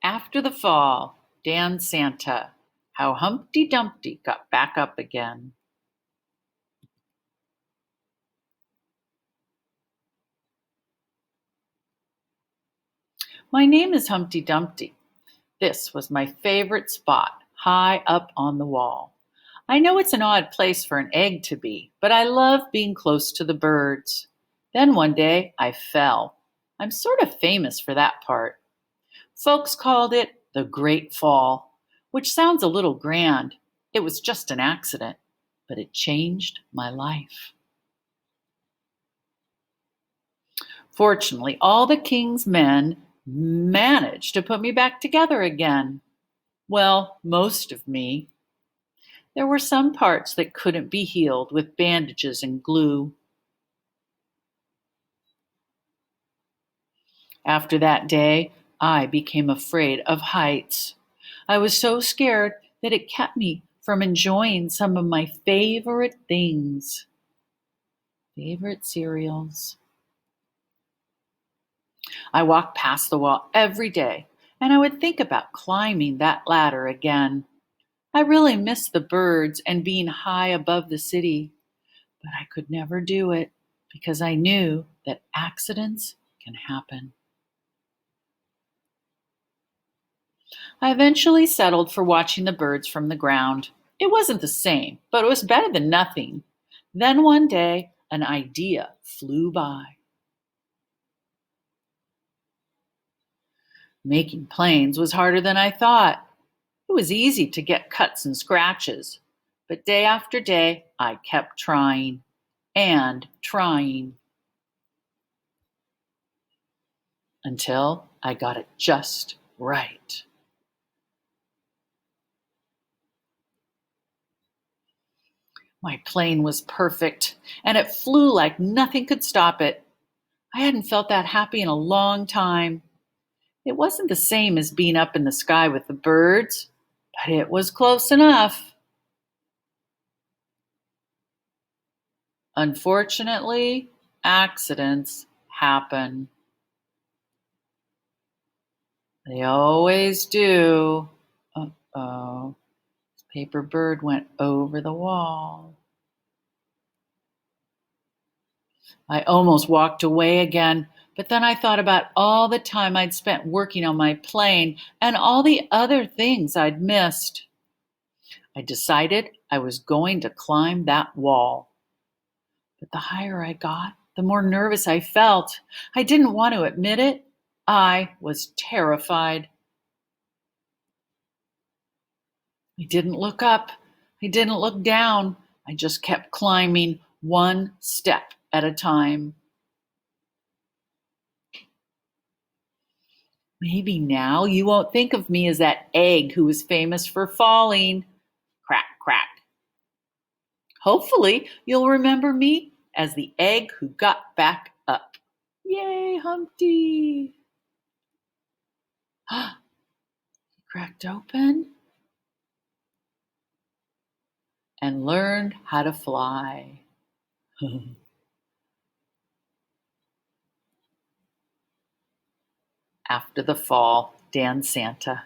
After the fall, Dan Santa, how Humpty Dumpty got back up again. My name is Humpty Dumpty. This was my favorite spot, high up on the wall. I know it's an odd place for an egg to be, but I love being close to the birds. Then one day I fell. I'm sort of famous for that part. Folks called it the Great Fall, which sounds a little grand. It was just an accident, but it changed my life. Fortunately, all the king's men managed to put me back together again. Well, most of me. There were some parts that couldn't be healed with bandages and glue. After that day, I became afraid of heights. I was so scared that it kept me from enjoying some of my favorite things. Favorite cereals. I walked past the wall every day, and I would think about climbing that ladder again. I really missed the birds and being high above the city, but I could never do it because I knew that accidents can happen. I eventually settled for watching the birds from the ground. It wasn't the same, but it was better than nothing. Then one day, an idea flew by. Making planes was harder than I thought. It was easy to get cuts and scratches, but day after day, I kept trying and trying until I got it just right. My plane was perfect, and it flew like nothing could stop it. I hadn't felt that happy in a long time. It wasn't the same as being up in the sky with the birds, but it was close enough. Unfortunately, accidents happen. They always do. Uh-oh. This paper bird went over the wall. I almost walked away again, but then I thought about all the time I'd spent working on my plane and all the other things I'd missed. I decided I was going to climb that wall. But the higher I got, the more nervous I felt. I didn't want to admit it. I was terrified. I didn't look up. I didn't look down. I just kept climbing one step at a time. Maybe now you won't think of me as that egg who was famous for falling. Crack, crack. Hopefully, you'll remember me as the egg who got back up. Yay, Humpty! He cracked open and learned how to fly. After the fall, Dan Santa.